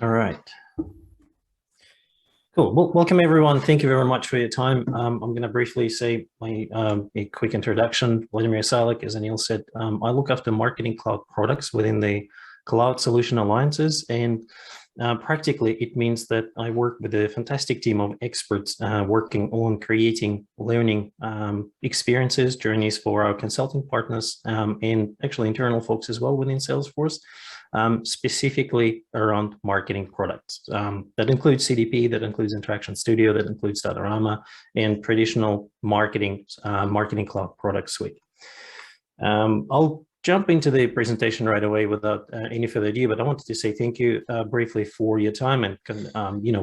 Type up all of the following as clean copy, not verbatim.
All right. Cool. Well, welcome everyone. Thank you very much for your time. I'm going to briefly say a quick introduction. Vladimir Salik, as Anil said, I look after marketing cloud products within the Cloud Solution Alliances, and practically it means that I work with a fantastic team of experts working on creating learning experiences, journeys for our consulting partners, and actually internal folks as well within Salesforce. Specifically around marketing products. That includes CDP, that includes Interaction Studio, that includes Datorama, and traditional marketing cloud product suite. I'll jump into the presentation right away without any further ado, but I wanted to say thank you briefly for your time and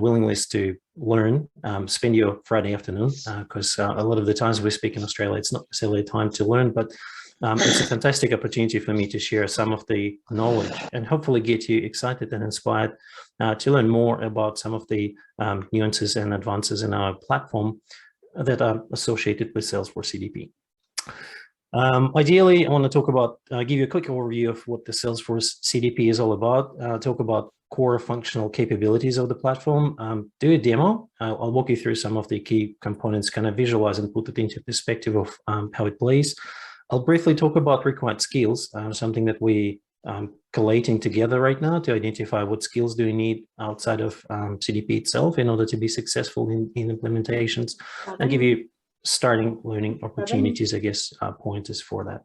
willingness to learn, spend your Friday afternoon, because a lot of the times we speak in Australia, it's not necessarily a time to learn, but it's a fantastic opportunity for me to share some of the knowledge and hopefully get you excited and inspired to learn more about some of the nuances and advances in our platform that are associated with Salesforce CDP. Ideally, I want to talk about, give you a quick overview of what the Salesforce CDP is all about, talk about core functional capabilities of the platform, do a demo. I'll walk you through some of the key components, kind of visualize and put it into perspective of how it plays. I'll briefly talk about required skills, something that we collating together right now to identify what skills do we need outside of CDP itself in order to be successful in implementations, and give you starting learning opportunities, I guess, pointers for that.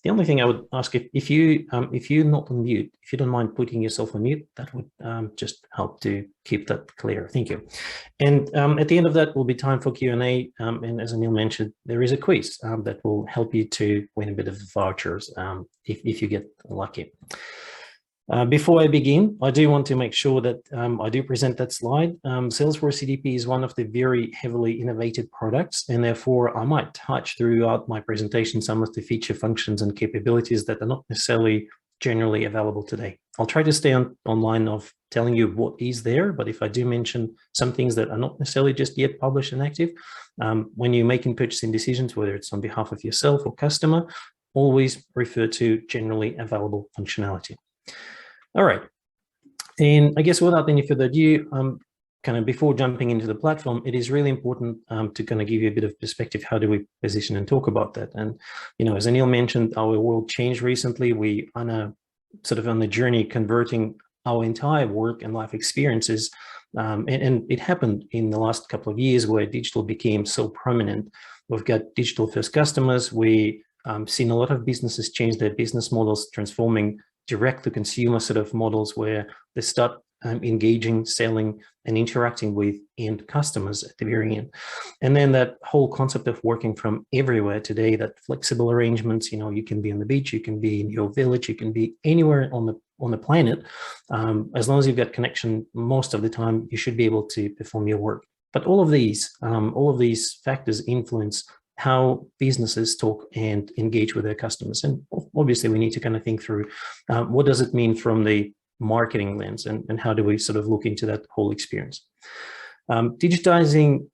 The only thing I would ask, if you're not on mute, if you don't mind putting yourself on mute, that would just help to keep that clear. Thank you. And at the end of that will be time for Q&A. And as Anil mentioned, there is a quiz that will help you to win a bit of vouchers if you get lucky. Before I begin, I do want to make sure that I do present that slide. Salesforce CDP is one of the very heavily innovated products, and therefore I might touch throughout my presentation some of the feature functions and capabilities that are not necessarily generally available today. I'll try to stay online of telling you what is there, but if I do mention some things that are not necessarily just yet published and active, when you're making purchasing decisions, whether it's on behalf of yourself or customer, always refer to generally available functionality. All right, and I guess without any further ado, kind of before jumping into the platform, it is really important to kind of give you a bit of perspective. How do we position and talk about that? And, as Anil mentioned, our world changed recently. We are on a journey converting our entire work and life experiences. And it happened in the last couple of years where digital became so prominent. We've got digital first customers. We seen a lot of businesses change their business models, transforming direct to consumer sort of models where they start engaging, selling, and interacting with end customers at the very end. And then that whole concept of working from everywhere today, that flexible arrangements, you can be on the beach, you can be in your village, you can be anywhere on the planet. As long as you've got connection, most of the time you should be able to perform your work. But all of these factors influence how businesses talk and engage with their customers. And obviously we need to kind of think through what does it mean from the marketing lens, and how do we sort of look into that whole experience. Digitizing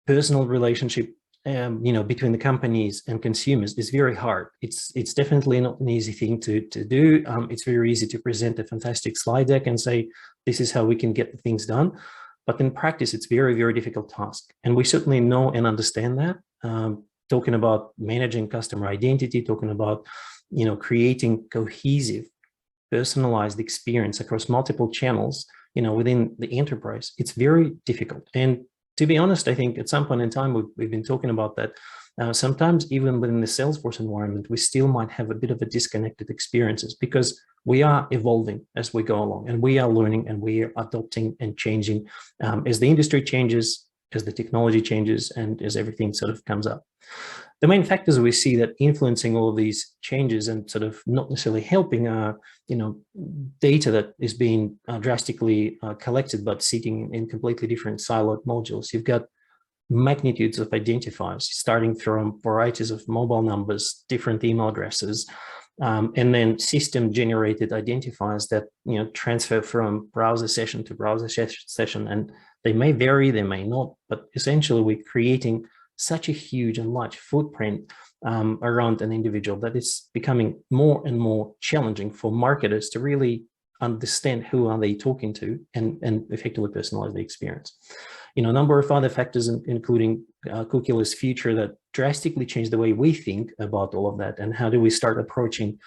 personal relationship between the companies and consumers is very hard. It's definitely not an easy thing to do. It's very easy to present a fantastic slide deck and say, this is how we can get the things done. But in practice, it's very, very difficult task. And we certainly know and understand that. Talking about managing customer identity, talking about, creating cohesive, personalized experience across multiple channels, within the enterprise, it's very difficult. And to be honest, I think at some point in time, we've been talking about that. Sometimes even within the Salesforce environment, we still might have a bit of a disconnected experiences because we are evolving as we go along, and we are learning and we are adopting and changing as the industry changes, as the technology changes, and as everything sort of comes up. The main factors we see that influencing all of these changes and sort of not necessarily helping are, data that is being drastically collected, but sitting in completely different siloed modules. You've got magnitudes of identifiers, starting from varieties of mobile numbers, different email addresses, and then system-generated identifiers that transfer from browser session to browser session, and they may vary, they may not, but essentially we're creating such a huge and large footprint around an individual that it's becoming more and more challenging for marketers to really understand who are they talking to and effectively personalize the experience. A number of other factors, including cookieless future, that drastically change the way we think about all of that, and how do we start approaching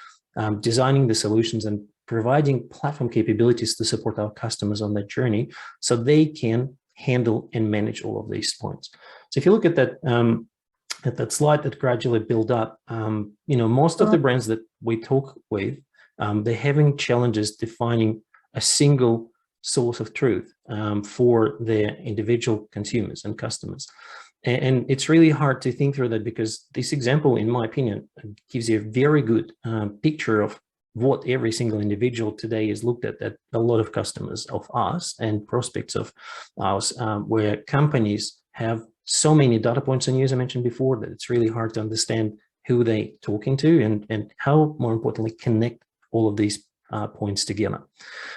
designing the solutions and providing platform capabilities to support our customers on that journey so they can handle and manage all of these points. So if you look at that slide that gradually build up, most of the brands that we talk with, they're having challenges defining a single source of truth for their individual consumers and customers. And it's really hard to think through that, because this example, in my opinion, gives you a very good picture of what every single individual today is looked at a lot of customers of us and prospects of ours, where companies have so many data points on you, as I mentioned before, that it's really hard to understand who they're talking to and how, more importantly, connect all of these points together.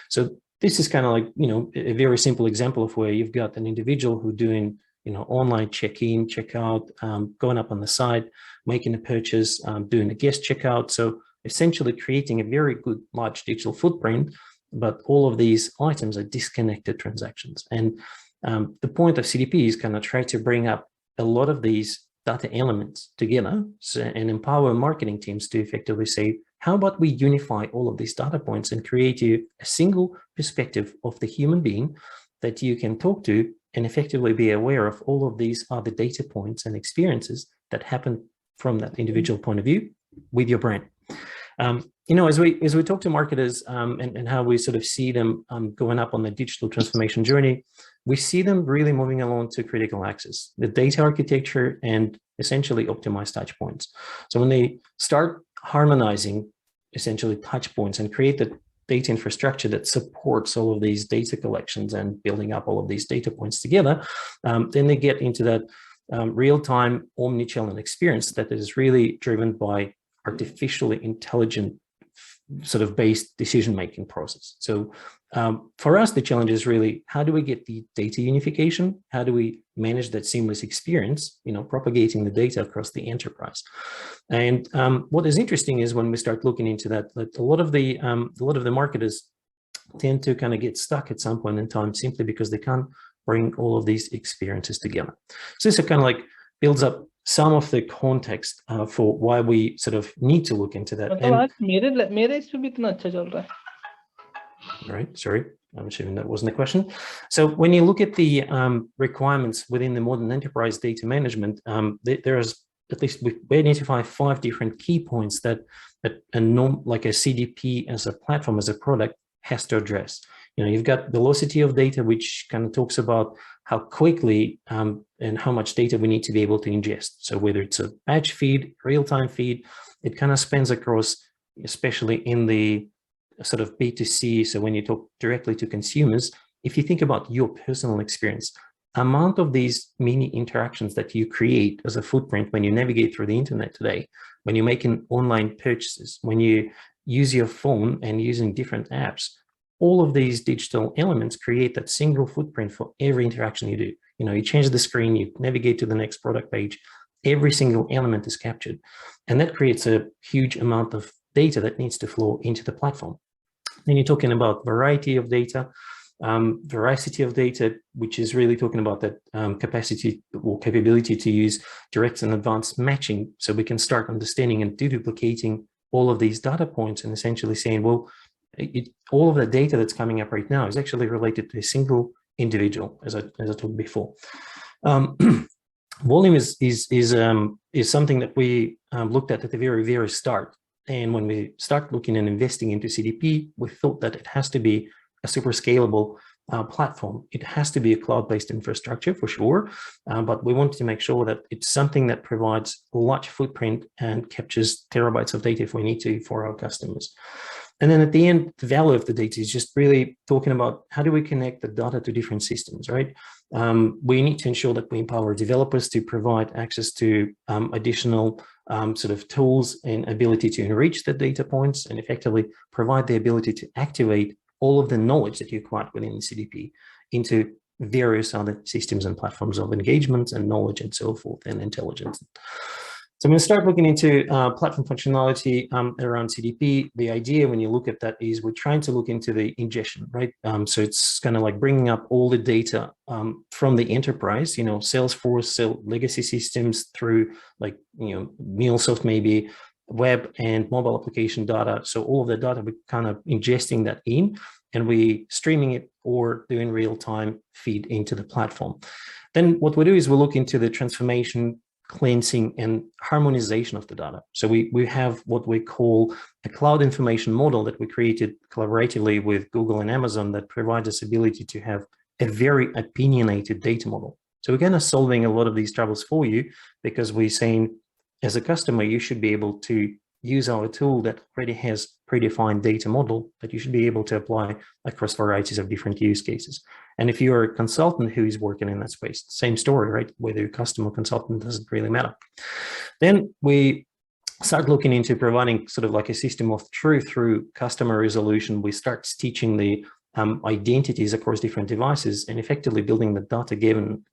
So this is kind of like, a very simple example of where you've got an individual who doing, online check-in, check-out, going up on the site, making a purchase, doing a guest checkout. So essentially creating a very good large digital footprint, but all of these items are disconnected transactions. And the point of CDP is kind of try to bring up a lot of these data elements together and empower marketing teams to effectively say, how about we unify all of these data points and create you a single perspective of the human being that you can talk to and effectively be aware of all of these other data points and experiences that happen from that individual point of view with your brand. As we talk to marketers and how we sort of see them going up on the digital transformation journey, we see them really moving along to critical access, the data architecture, and essentially optimized touch points. So when they start harmonizing essentially touch points and create the data infrastructure that supports all of these data collections and building up all of these data points together, then they get into that real-time omnichannel experience that is really driven by artificially intelligent sort of based decision-making process. So for us, the challenge is really, how do we get the data unification? How do we manage that seamless experience, propagating the data across the enterprise? And what is interesting is when we start looking into that, a lot of the marketers tend to kind of get stuck at some point in time simply because they can't bring all of these experiences together. So this kind of like builds up some of the context for why we sort of need to look into that. Right, sorry, I'm assuming that wasn't a question. So when you look at the requirements within the modern enterprise data management, there's at least we identify 5 different key points that like a CDP as a platform, as a product, has to address. You've got velocity of data, which kind of talks about how quickly and how much data we need to be able to ingest. So whether it's a batch feed, real-time feed, it kind of spans across, especially in the sort of B2C. So when you talk directly to consumers, if you think about your personal experience, amount of these mini interactions that you create as a footprint when you navigate through the internet today, when you're making online purchases, when you use your phone and using different apps, all of these digital elements create that single footprint for every interaction you do. You change the screen, you navigate to the next product page, every single element is captured. And that creates a huge amount of data that needs to flow into the platform. Then you're talking about variety of data, veracity of data, which is really talking about that capacity or capability to use direct and advanced matching, so we can start understanding and deduplicating all of these data points and essentially saying, well, all of the data that's coming up right now is actually related to a single individual, as I told before. Volume is something that we looked at the very, very start. And when we start looking and investing into CDP, we thought that it has to be a super scalable platform. It has to be a cloud-based infrastructure for sure, but we wanted to make sure that it's something that provides a large footprint and captures terabytes of data if we need to for our customers. And then at the end, the value of the data is just really talking about how do we connect the data to different systems, right? We need to ensure that we empower developers to provide access to additional sort of tools and ability to enrich the data points and effectively provide the ability to activate all of the knowledge that you acquired within the CDP into various other systems and platforms of engagement and knowledge and so forth and intelligence. So I'm going to start looking into platform functionality around CDP. The idea when you look at that is we're trying to look into the ingestion, right? So it's kind of like bringing up all the data from the enterprise, Salesforce, legacy systems through like, MuleSoft maybe, web and mobile application data. So all of the data, we're kind of ingesting that in and we streaming it or doing real-time feed into the platform. Then what we do is we look into the transformation, cleansing and harmonization of the data. So we have what we call a cloud information model that we created collaboratively with Google and Amazon that provides us ability to have a very opinionated data model. So we're kind of solving a lot of these troubles for you because we're saying as a customer, you should be able to use our tool that already has predefined data model that you should be able to apply across varieties of different use cases. And if you're a consultant who is working in that space, same story, right? Whether you're customer consultant, doesn't really matter. Then we start looking into providing sort of like a system of truth through customer resolution. We start stitching the identities across different devices and effectively building the data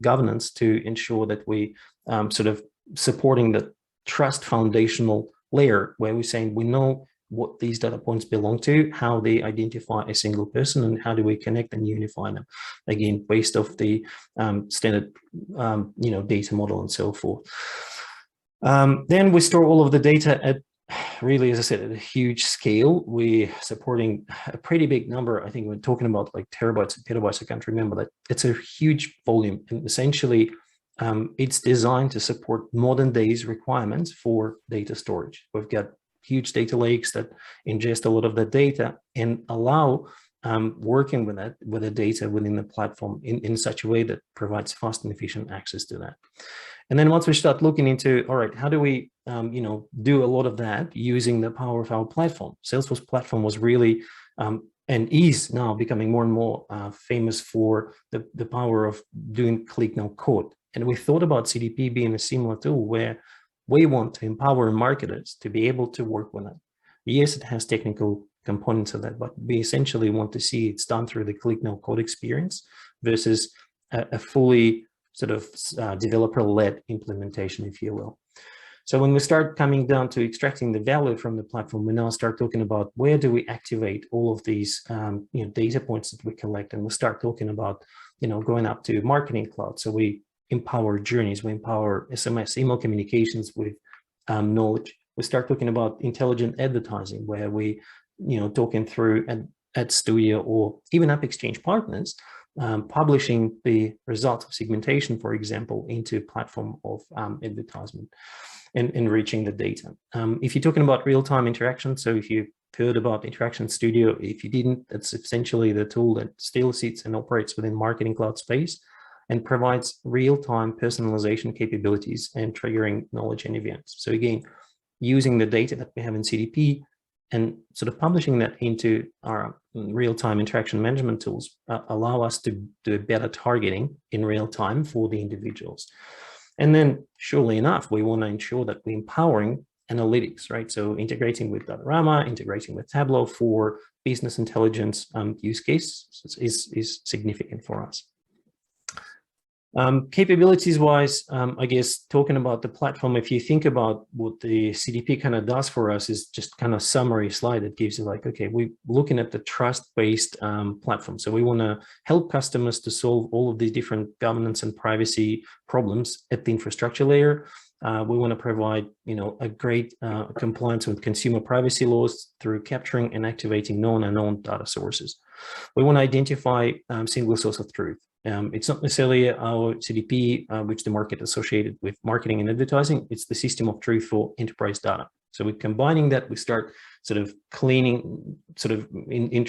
governance to ensure that we sort of supporting the trust foundational layer where we're saying we know what these data points belong to, how they identify a single person, and how do we connect and unify them, again, based off the standard, data model and so forth. Then we store all of the data at really, as I said, at a huge scale. We're supporting a pretty big number. I think we're talking about like terabytes and petabytes. I can't remember that. It's a huge volume, and essentially it's designed to support modern days requirements for data storage. We've got huge data lakes that ingest a lot of the data and allow working with the data within the platform in such a way that provides fast and efficient access to that. And then once we start looking into, all right, how do we, do a lot of that using the power of our platform? Salesforce platform was really and is now becoming more and more famous for the power of doing click no code. And we thought about CDP being a similar tool where we want to empower marketers to be able to work with it. Yes, it has technical components of that, but we essentially want to see it's done through the click no code experience versus a fully sort of developer-led implementation, if you will. So when we start coming down to extracting the value from the platform, we now start talking about where do we activate all of these data points that we collect, and we'll start talking about going up to Marketing Cloud. So we empower journeys, we empower SMS, email communications with knowledge. We start talking about intelligent advertising, where we, talking through Ad Studio or even App Exchange partners, publishing the results of segmentation, for example, into platform of advertisement and reaching the data. If you're talking about real-time interaction, so if you heard about Interaction Studio, if you didn't, that's essentially the tool that still sits and operates within Marketing Cloud space and provides real-time personalization capabilities and triggering knowledge and events. So again, using the data that we have in CDP and sort of publishing that into our real-time interaction management tools allow us to do better targeting in real time for the individuals. And then surely enough, we want to ensure that we're empowering analytics, right? So integrating with Datorama, integrating with Tableau for business intelligence use case is significant for us. Capabilities wise, I guess talking about the platform, if you think about what the CDP kind of does for us is just kind of summary slide that gives you like, okay, we're looking at the trust-based platform. So we want to help customers to solve all of these different governance and privacy problems at the infrastructure layer. We want to provide, a great compliance with consumer privacy laws through capturing and activating known and unknown data sources. We want to identify single source of truth. It's not necessarily our CDP, which the market associated with marketing and advertising. It's the system of truth for enterprise data. So we're combining that. We start sort of cleaning, sort of in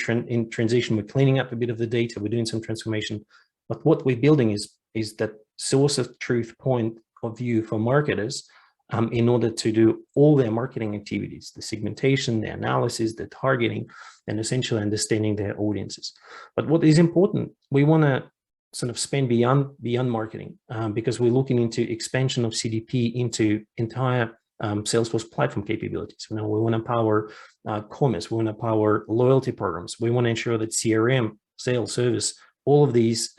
transition. We're cleaning up a bit of the data. We're doing some transformation. But what we're building is that source of truth point of view for marketers in order to do all their marketing activities, the segmentation, the analysis, the targeting, and essentially understanding their audiences. But what is important, we want to sort of spend beyond marketing because we're looking into expansion of CDP into entire Salesforce platform capabilities. We want to power commerce, we want to power loyalty programs, we want to ensure that CRM, sales, service, all of these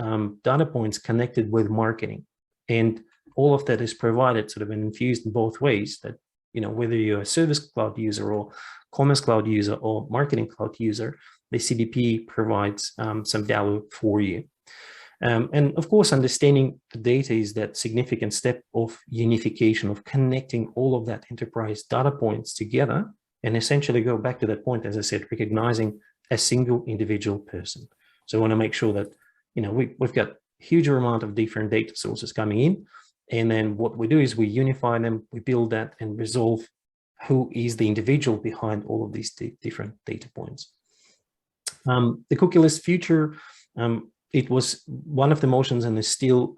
data points connected with marketing. And all of that is provided sort of infused in both ways, that, whether you're a Service Cloud user or Commerce Cloud user or Marketing Cloud user, the CDP provides some value for you. And of course, understanding the data is that significant step of unification, of connecting all of that enterprise data points together, and essentially go back to that point, as I said, recognizing a single individual person. So I want to make sure that, we've got a huge amount of different data sources coming in. And then what we do is we unify them, we build that and resolve who is the individual behind all of these different data points. The cookieless future, it was one of the motions, and is still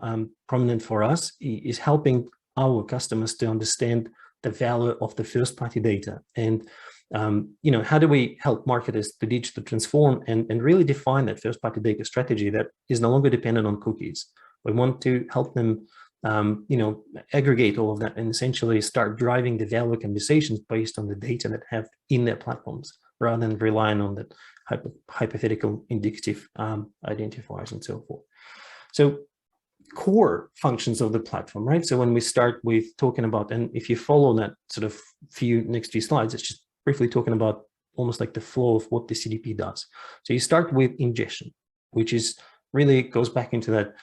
prominent for us, is helping our customers to understand the value of the first-party data. And, how do we help marketers to digitally transform and really define that first-party data strategy that is no longer dependent on cookies? We want to help them, aggregate all of that and essentially start driving the value conversations based on the data that have in their platforms, rather than relying on that hypothetical indicative identifiers and so forth. So core functions of the platform, right? So when we start with talking about, and if you follow that sort of next few slides, it's just briefly talking about almost like the flow of what the CDP does. So you start with ingestion, which is really goes back into that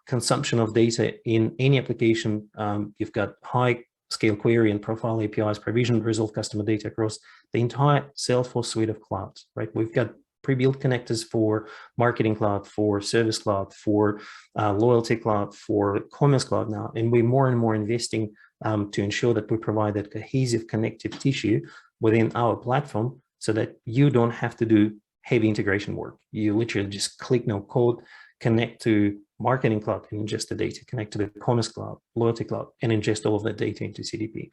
consumption of data in any application. You've got high scale query and profile APIs, provision, resolve customer data across the entire Salesforce suite of clouds, right? We've got pre-built connectors for Marketing Cloud, for Service Cloud, for Loyalty Cloud, for Commerce Cloud now, and we're more and more investing to ensure that we provide that cohesive connective tissue within our platform, so that you don't have to do heavy integration work. You literally just click no code, connect to Marketing Cloud and ingest the data, connect to the Commerce Cloud, Loyalty Cloud, and ingest all of that data into CDP.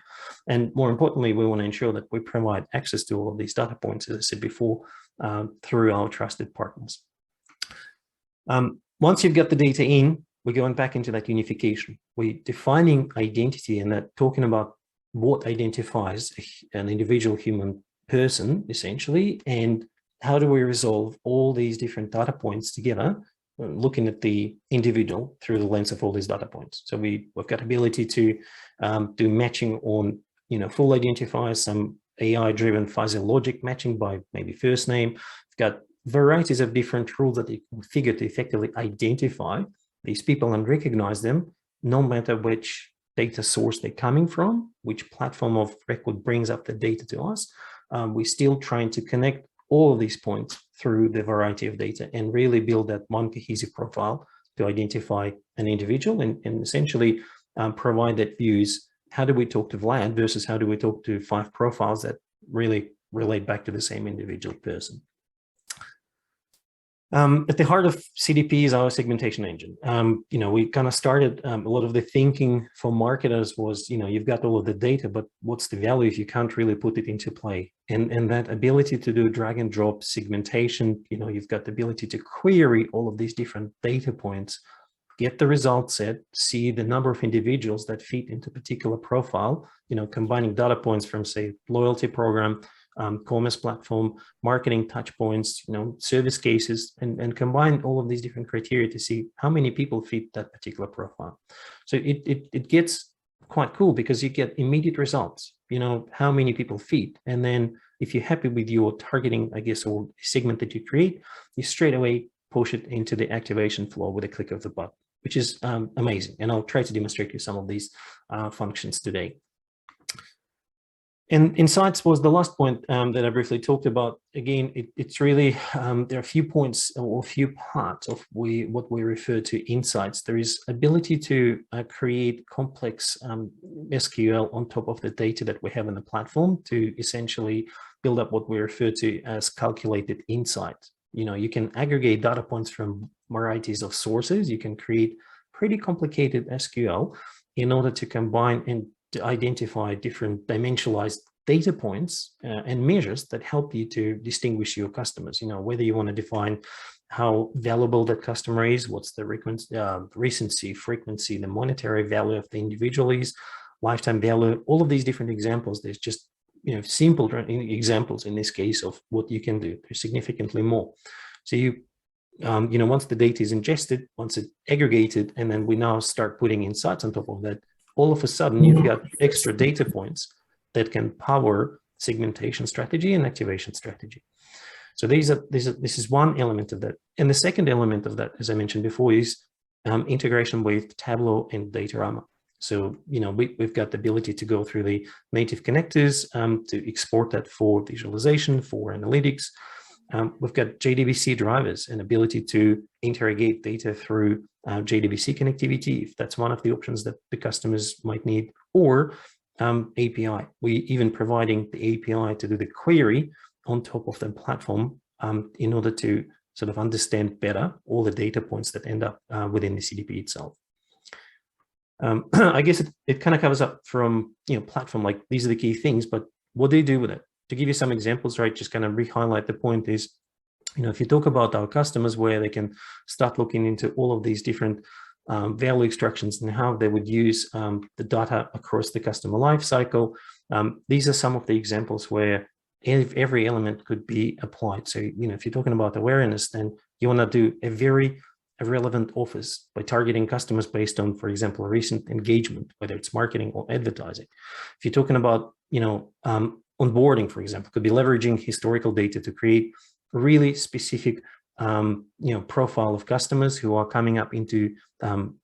And more importantly, we want to ensure that we provide access to all of these data points, as I said before, through our trusted partners. Once you've got the data in, we're going back into that unification. We're defining identity, and that talking about what identifies an individual human person, essentially, and how do we resolve all these different data points together, looking at the individual through the lens of all these data points. So we've got ability to do matching on, full identifiers, some AI-driven fuzzy logic matching by maybe first name. We've got varieties of different rules that you can figure to effectively identify these people and recognize them, no matter which data source they're coming from, which platform of record brings up the data to us. We're still trying to connect all of these points through the variety of data and really build that one cohesive profile to identify an individual and essentially provide that views. How do we talk to Vlad versus how do we talk to 5 profiles that really relate back to the same individual person? At the heart of CDP is our segmentation engine. We kind of started a lot of the thinking for marketers was, you've got all of the data, but what's the value if you can't really put it into play? And that ability to do drag and drop segmentation, you've got the ability to query all of these different data points, get the result set, see the number of individuals that fit into a particular profile, combining data points from, say, loyalty program, commerce platform, marketing touch points, service cases, and combine all of these different criteria to see how many people fit that particular profile. So it gets quite cool because you get immediate results, how many people fit. And then if you're happy with your targeting, I guess, or segment that you create, you straight away push it into the activation flow with a click of the button, which is amazing. And I'll try to demonstrate you some of these functions today. And insights was the last point that I briefly talked about. Again, it's really, there are a few points or a few parts of what we refer to insights. There is ability to create complex SQL on top of the data that we have in the platform to essentially build up what we refer to as calculated insights. You can aggregate data points from varieties of sources. You can create pretty complicated SQL in order to combine and to identify different dimensionalized data points and measures that help you to distinguish your customers. Whether you want to define how valuable that customer is, what's the recency, frequency, the monetary value of the individual is, lifetime value, all of these different examples. There's just simple examples in this case of what you can do. There's significantly more. So you once the data is ingested, once it's aggregated, and then we now start putting insights on top of that, all of a sudden you've got extra data points that can power segmentation strategy and activation strategy. So this is one element of that. And the second element of that, as I mentioned before, is integration with Tableau and Datorama. So, we've got the ability to go through the native connectors to export that for visualization, for analytics. We've got JDBC drivers and ability to interrogate data through JDBC connectivity, if that's one of the options that the customers might need, or API. We even providing the API to do the query on top of the platform in order to sort of understand better all the data points that end up within the CDP itself. I guess it kind of covers up from, platform, like these are the key things, but what do you do with it? To give you some examples, right, just kind of re-highlight the point is, if you talk about our customers where they can start looking into all of these different value extractions and how they would use the data across the customer life cycle, these are some of the examples where every element could be applied. So, if you're talking about awareness, then you want to do a very relevant offers by targeting customers based on, for example, a recent engagement, whether it's marketing or advertising. If you're talking about, onboarding, for example, could be leveraging historical data to create really specific, profile of customers who are coming up into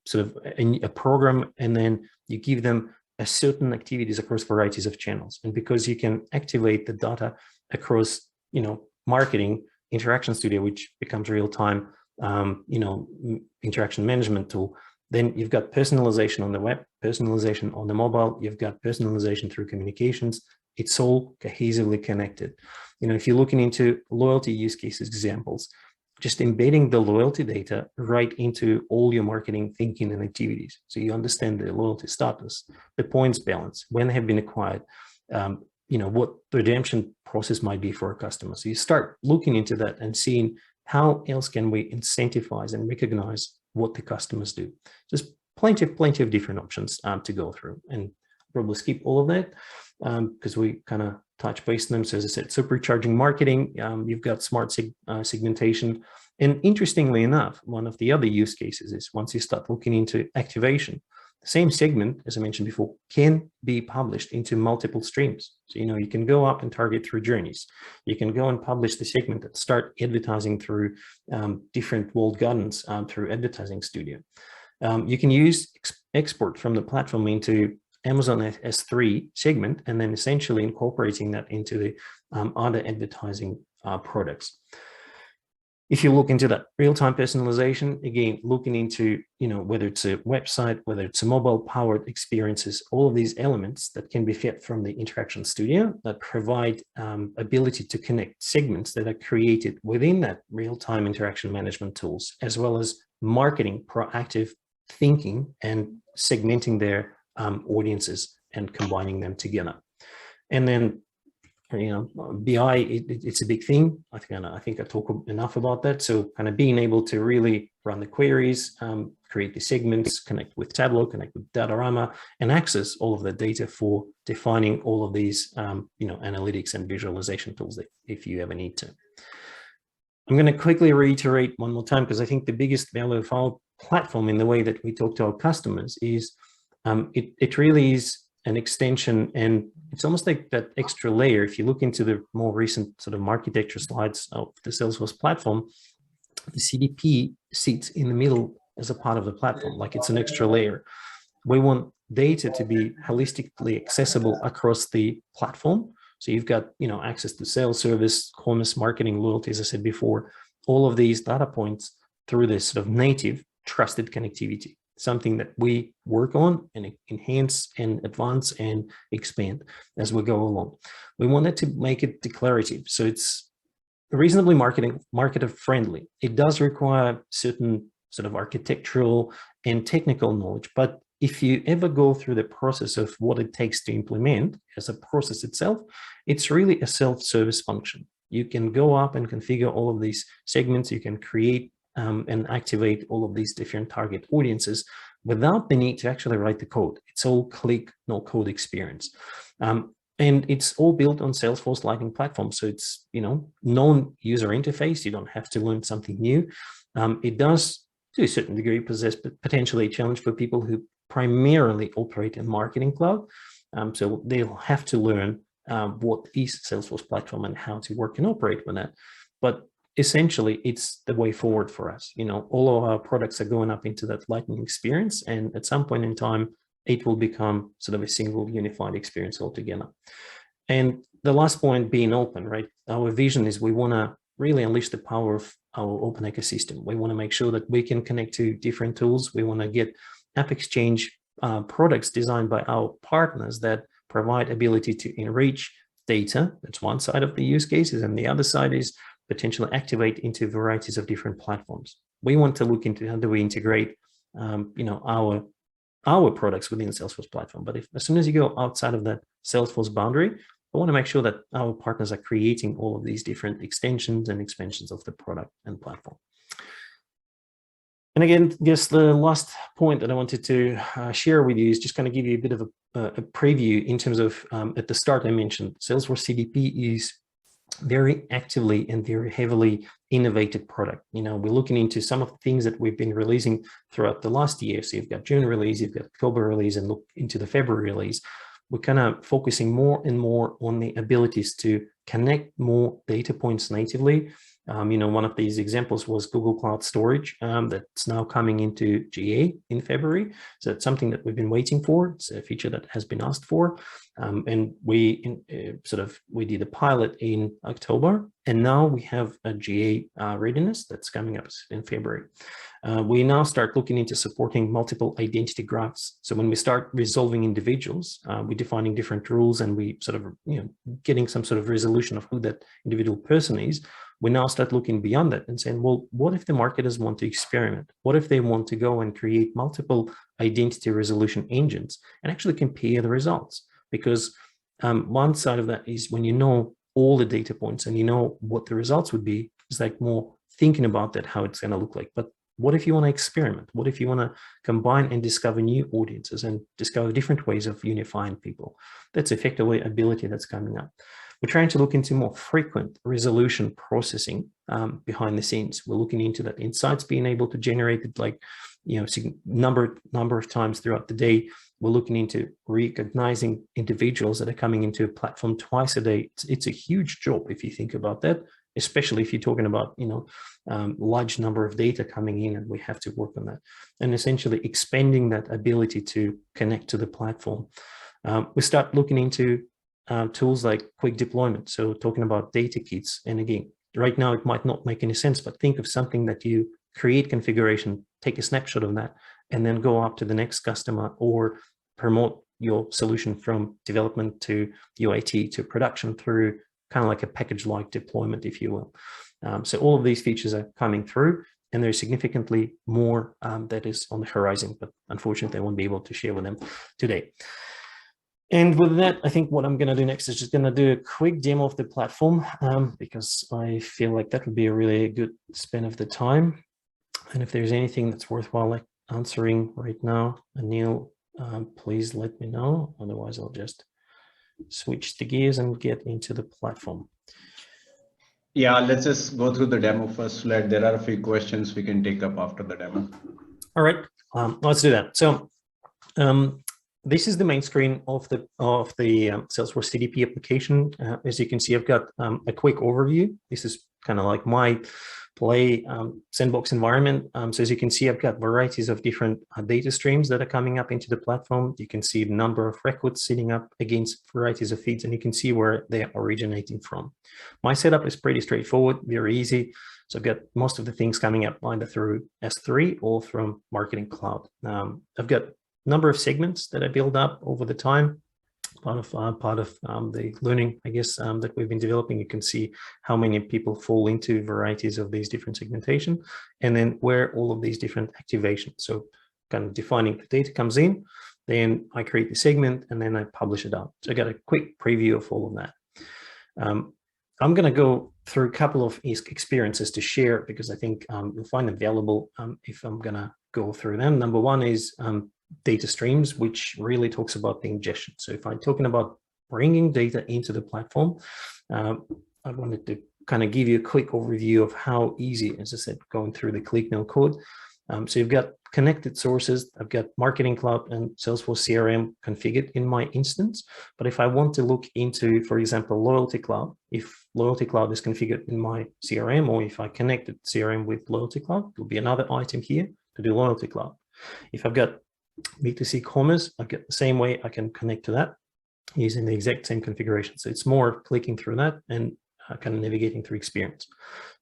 sort of a program, and then you give them a certain activities across varieties of channels. And because you can activate the data across, marketing, Interaction Studio, which becomes real-time, interaction management tool, then you've got personalization on the web, personalization on the mobile, you've got personalization through communications. It's all cohesively connected. If you're looking into loyalty use cases examples, just embedding the loyalty data right into all your marketing thinking and activities. So you understand the loyalty status, the points balance, when they have been acquired, what the redemption process might be for a customer. So you start looking into that and seeing how else can we incentivize and recognize what the customers do. Just plenty of different options to go through, and probably skip all of that because we kind of touch base on them. So as I said, supercharging marketing, you've got smart segmentation. And interestingly enough, one of the other use cases is once you start looking into activation, the same segment, as I mentioned before, can be published into multiple streams. So, you can go up and target through journeys. You can go and publish the segment and start advertising through different walled gardens through Advertising Studio. You can use export from the platform into Amazon S3 segment, and then essentially incorporating that into the other advertising products. If you look into that real-time personalization, again, looking into, whether it's a website, whether it's a mobile-powered experiences, all of these elements that can be fed from the Interaction Studio that provide ability to connect segments that are created within that real-time interaction management tools, as well as marketing proactive thinking and segmenting their audiences and combining them together. And then, BI, it's a big thing. I think I talk enough about that. So kind of being able to really run the queries, create the segments, connect with Tableau, connect with Datorama, and access all of the data for defining all of these, analytics and visualization tools that if you ever need to. I'm going to quickly reiterate one more time, because I think the biggest value of our platform in the way that we talk to our customers is it really is an extension, and it's almost like that extra layer. If you look into the more recent sort of architecture slides of the Salesforce platform, the CDP sits in the middle as a part of the platform, like it's an extra layer. We want data to be holistically accessible across the platform. So you've got, access to sales, service, commerce, marketing, loyalty, as I said before, all of these data points through this sort of native trusted connectivity, something that we work on and enhance and advance and expand as we go along. We wanted to make it declarative, so it's reasonably marketer friendly. It does require certain sort of architectural and technical knowledge, but if you ever go through the process of what it takes to implement as a process itself, it's really a self-service function. You can go up and configure all of these segments. You can create and activate all of these different target audiences without the need to actually write the code. It's all click, no code experience. And it's all built on Salesforce Lightning Platform. So it's, known user interface. You don't have to learn something new. It does, to a certain degree, possess potentially a challenge for people who primarily operate in Marketing Cloud. So they'll have to learn what is Salesforce Platform and how to work and operate with that. But essentially, it's the way forward for us. All of our products are going up into that Lightning experience. And at some point in time, it will become sort of a single unified experience altogether. And the last point being open, right? Our vision is we want to really unleash the power of our open ecosystem. We want to make sure that we can connect to different tools. We want to get App Exchange products designed by our partners that provide ability to enrich data. That's one side of the use cases. And the other side is potentially activate into varieties of different platforms. We want to look into how do we integrate, our products within the Salesforce platform. But as soon as you go outside of that Salesforce boundary, I want to make sure that our partners are creating all of these different extensions and expansions of the product and platform. And again, I guess the last point that I wanted to share with you is just going to give you a bit of a preview in terms of, at the start I mentioned, Salesforce CDP is very actively and very heavily innovated product. We're looking into some of the things that we've been releasing throughout the last year. So you've got June release, you've got October release, and look into the February release. We're kind of focusing more and more on the abilities to connect more data points natively. One of these examples was Google Cloud Storage that's now coming into GA in February. So it's something that we've been waiting for. It's a feature that has been asked for. And we did a pilot in October, and now we have a GA readiness that's coming up in February. We now start looking into supporting multiple identity graphs. So when we start resolving individuals, we're defining different rules, and we sort of, getting some sort of resolution of who that individual person is. We now start looking beyond that and saying, well, what if the marketers want to experiment? What if they want to go and create multiple identity resolution engines and actually compare the results? Because one side of that is when you know all the data points and you know what the results would be, it's like more thinking about that, how it's going to look like. But what if you want to experiment? What if you want to combine and discover new audiences and discover different ways of unifying people? That's effectively ability that's coming up. We're trying to look into more frequent resolution processing behind the scenes. We're looking into that insights being able to generate it like, number of times throughout the day. We're looking into recognizing individuals that are coming into a platform twice a day. It's a huge job if you think about that, especially if you're talking about, large number of data coming in, and we have to work on that. And essentially expanding that ability to connect to the platform. We start looking into tools like quick deployment. So talking about data kits. And again, right now it might not make any sense, but think of something that you create configuration, take a snapshot of that, and then go up to the next customer or promote your solution from development to UAT to production through kind of like a package-like deployment, if you will. So all of these features are coming through, and there's significantly more that is on the horizon, but unfortunately I won't be able to share with them today. And with that, I think what I'm going to do next is just going to do a quick demo of the platform because I feel like that would be a really good spend of the time. And if there's anything that's worthwhile like answering right now, Anil, please let me know. Otherwise, I'll just switch the gears and get into the platform. Yeah, let's just go through the demo first. There are a few questions we can take up after the demo. All right, let's do that. So this is the main screen of the Salesforce CDP application. As you can see, I've got a quick overview. This is kind of like my play sandbox environment. So as you can see, I've got varieties of different data streams that are coming up into the platform. You can see the number of records sitting up against varieties of feeds, and you can see where they're originating from. My setup is pretty straightforward, very easy. So I've got most of the things coming up either through S3 or from Marketing Cloud. I've got number of segments that I build up over the time. Part of the learning, I guess, that we've been developing. You can see how many people fall into varieties of these different segmentation, and then where all of these different activations. So kind of defining the data comes in, then I create the segment, and then I publish it out. So I got a quick preview of all of that. I'm going to go through a couple of experiences to share because I think you'll find them valuable if I'm going to go through them. Number one is data streams, which really talks about the ingestion. So if I'm talking about bringing data into the platform. I wanted to kind of give you a quick overview of how easy, as I said, going through the click now code. So you've got connected sources. I've got Marketing Cloud and Salesforce CRM configured in my instance. But if I want to look into, for example, Loyalty Cloud, if Loyalty Cloud is configured in my CRM, or if I connected CRM with Loyalty Cloud, there'll be another item here to do Loyalty Cloud. If I've got B2C commerce, I've got the same way I can connect to that using the exact same configuration. So it's more clicking through that and kind of navigating through experience.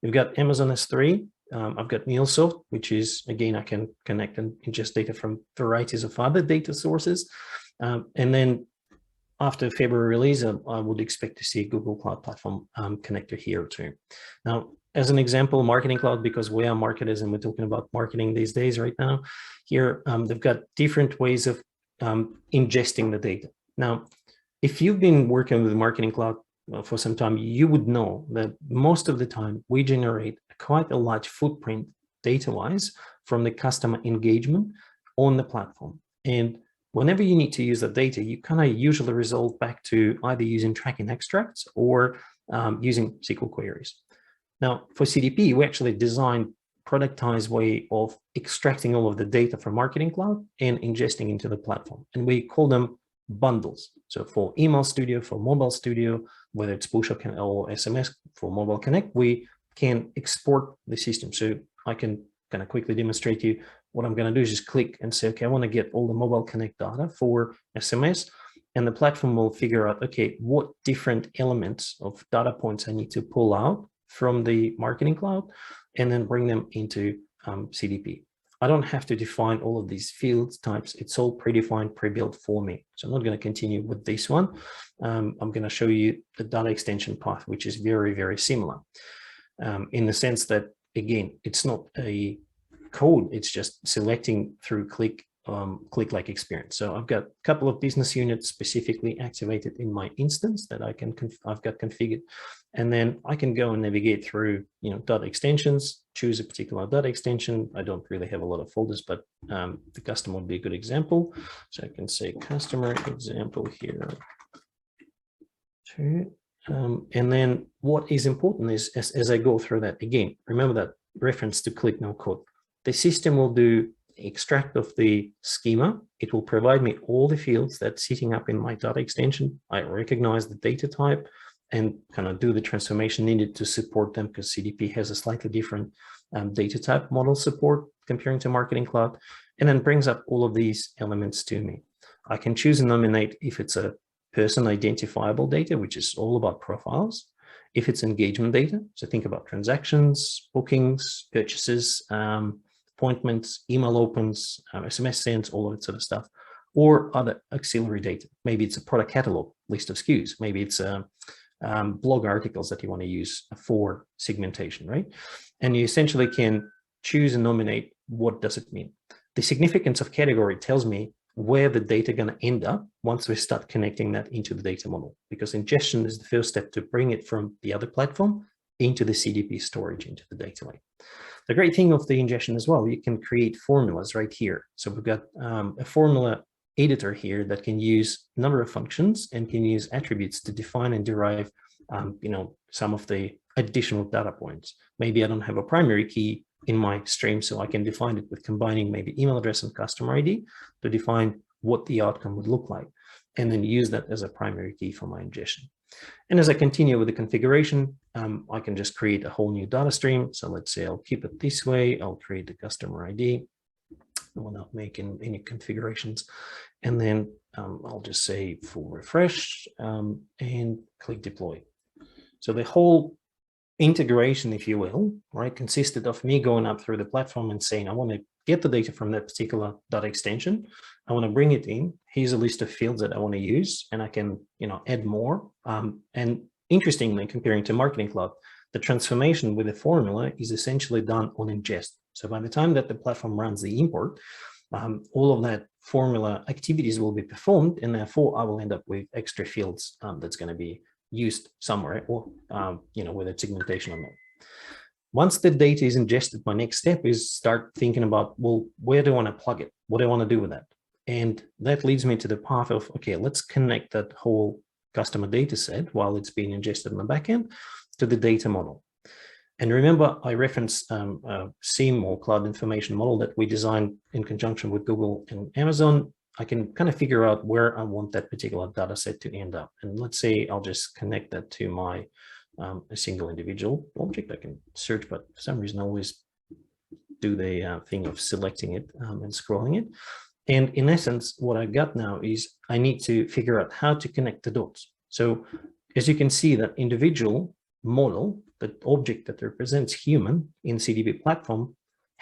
We've got Amazon S3. I've got MuleSoft, which is, again, I can connect and ingest data from varieties of other data sources. And then after February release, I would expect to see a Google Cloud Platform connector here too. Now, as an example, Marketing Cloud, because we are marketers and we're talking about marketing these days right now, here they've got different ways of ingesting the data. Now, if you've been working with Marketing Cloud for some time, you would know that most of the time we generate quite a large footprint data-wise from the customer engagement on the platform. And whenever you need to use the data, you kind of usually result back to either using tracking extracts or using SQL queries. Now, for CDP, we actually designed productized way of extracting all of the data from Marketing Cloud and ingesting into the platform. And we call them bundles. So for Email Studio, for Mobile Studio, whether it's push or SMS for Mobile Connect, we can export the system. So I can kind of quickly demonstrate to you what I'm going to do is just click and say, okay, I want to get all the Mobile Connect data for SMS, and the platform will figure out, okay, what different elements of data points I need to pull out from the Marketing Cloud and then bring them into CDP. I don't have to define all of these fields types. It's all predefined, pre-built for me. So I'm not going to continue with this one. I'm going to show you the data extension path, which is very, very similar in the sense that, again, it's not a code. It's just selecting through click-like experience. So I've got a couple of business units specifically activated in my instance that I've got configured. And then I can go and navigate through, data extensions, choose a particular data extension. I don't really have a lot of folders, but the customer would be a good example. So I can say customer example here too. And then what is important is as I go through that, again, remember that reference to click no code. The system will do extract of the schema. It will provide me all the fields that's sitting up in my data extension. I recognize the data type and kind of do the transformation needed to support them, because CDP has a slightly different data type model support comparing to Marketing Cloud, and then brings up all of these elements to me. I can choose and nominate if it's a person identifiable data, which is all about profiles. If it's engagement data, so think about transactions, bookings, purchases, appointments, email opens, SMS sends, all of that sort of stuff, or other auxiliary data. Maybe it's a product catalog, list of SKUs. Maybe it's blog articles that you want to use for segmentation, right? And you essentially can choose and nominate what does it mean. The significance of category tells me where the data going to end up once we start connecting that into the data model, because ingestion is the first step to bring it from the other platform into the CDP storage, into the data lake. The great thing of the ingestion as well, you can create formulas right here. So we've got a formula editor here that can use a number of functions and can use attributes to define and derive, some of the additional data points. Maybe I don't have a primary key in my stream, so I can define it with combining maybe email address and customer ID to define what the outcome would look like, and then use that as a primary key for my ingestion. And as I continue with the configuration, I can just create a whole new data stream. So let's say I'll keep it this way. I'll create the customer ID. I will not make any configurations. And then I'll just say full refresh and click deploy. So the whole integration, if you will, right, consisted of me going up through the platform and saying, I want to get the data from that particular data extension. I want to bring it in. Here's a list of fields that I want to use, and I can, add more. And interestingly, comparing to Marketing Cloud, the transformation with the formula is essentially done on ingest. So by the time that the platform runs the import, all of that formula activities will be performed, and therefore I will end up with extra fields that's going to be used somewhere, or whether it's segmentation or not. Once the data is ingested, my next step is start thinking about, well, where do I want to plug it? What do I want to do with that? And that leads me to the path of, okay, let's connect that whole customer data set while it's being ingested in the backend to the data model. And remember, I referenced SIEM or Cloud Information Model that we designed in conjunction with Google and Amazon. I can kind of figure out where I want that particular data set to end up. And let's say I'll just connect that to my a single individual object. I can search, but for some reason I always do the thing of selecting it and scrolling it. And in essence, what I've got now is I need to figure out how to connect the dots. So as you can see, that individual model, the object that represents human in CDP platform,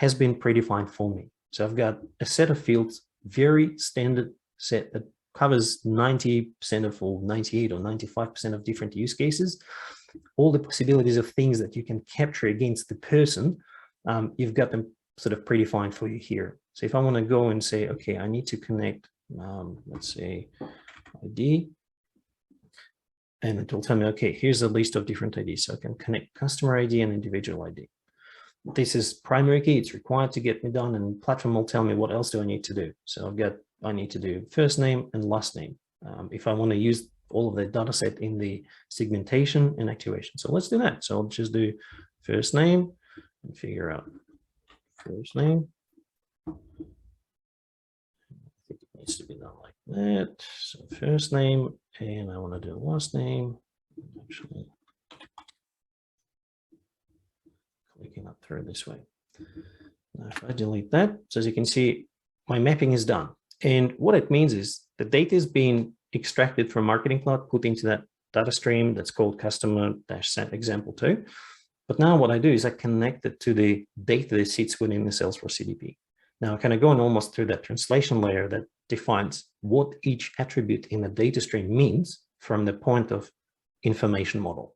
has been predefined for me. So I've got a set of fields, very standard set that covers 90% of, or 98 or 95% of different use cases. All the possibilities of things that you can capture against the person, you've got them sort of predefined for you here. So if I want to go and say, okay, I need to connect, let's say ID, and it will tell me, okay, here's a list of different IDs. So I can connect customer ID and individual ID. This is primary key. It's required to get me done, and platform will tell me what else do I need to do. So I need to do first name and last name. If I want to use all of the data set in the segmentation and activation. So let's do that. So I'll just do first name and figure out first name. I think it needs to be done like that. So first name, and I want to do last name. Actually, clicking up through this way. Now if I delete that, so as you can see, my mapping is done. And what it means is the data is being extracted from Marketing Cloud, put into that data stream that's called customer-example2. But now what I do is I connect it to the data that sits within the Salesforce CDP. Now I kind of go on almost through that translation layer that defines what each attribute in the data stream means from the point of information model,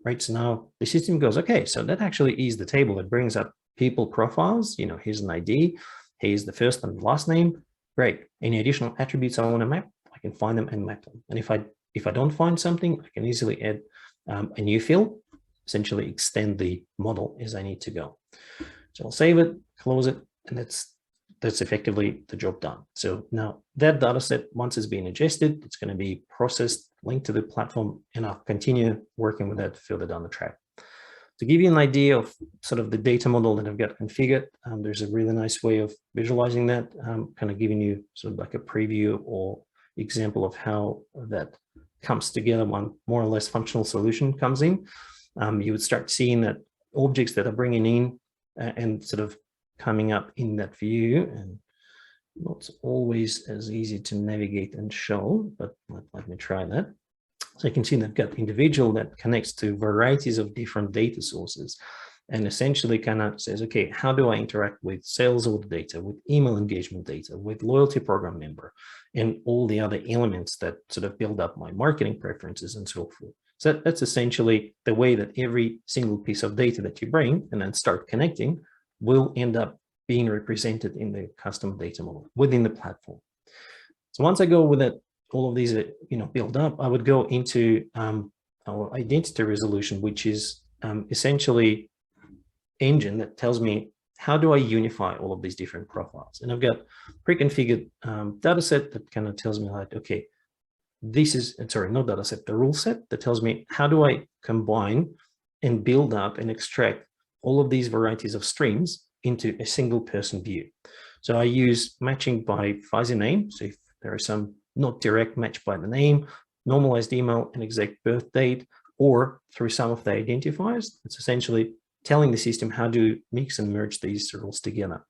right? So now the system goes, okay, so that actually is the table that brings up people profiles. You know, here's an ID, here's the first and last name. Great. Any additional attributes I want to map, I can find them and map them. And if I don't find something, I can easily add a new field, essentially extend the model as I need to go. So I'll save it, close it, and that's effectively the job done. So now that data set, once it's been ingested, it's going to be processed, linked to the platform, and I'll continue working with that further down the track. To give you an idea of sort of the data model that I've got configured, there's a really nice way of visualizing that, kind of giving you sort of like a preview or example of how that comes together. One more or less functional solution comes in. You would start seeing that objects that are bringing in and sort of coming up in that view, and not always as easy to navigate and show, but let me try that. So you can see they've got individual that connects to varieties of different data sources and essentially kind of says, okay, how do I interact with sales order data, with email engagement data, with loyalty program member, and all the other elements that sort of build up my marketing preferences and so forth. So that's essentially the way that every single piece of data that you bring and then start connecting will end up being represented in the custom data model within the platform. So once I go with it, all of these, build up, I would go into our identity resolution, which is essentially engine that tells me how do I unify all of these different profiles. And I've got pre-configured data set that kind of tells me like, okay, this is, sorry, not data set, the rule set that tells me how do I combine and build up and extract all of these varieties of streams into a single person view. So I use matching by fuzzy name. So if there are some not direct match by the name, normalized email and exact birth date, or through some of the identifiers, it's essentially telling the system how to mix and merge these rules together.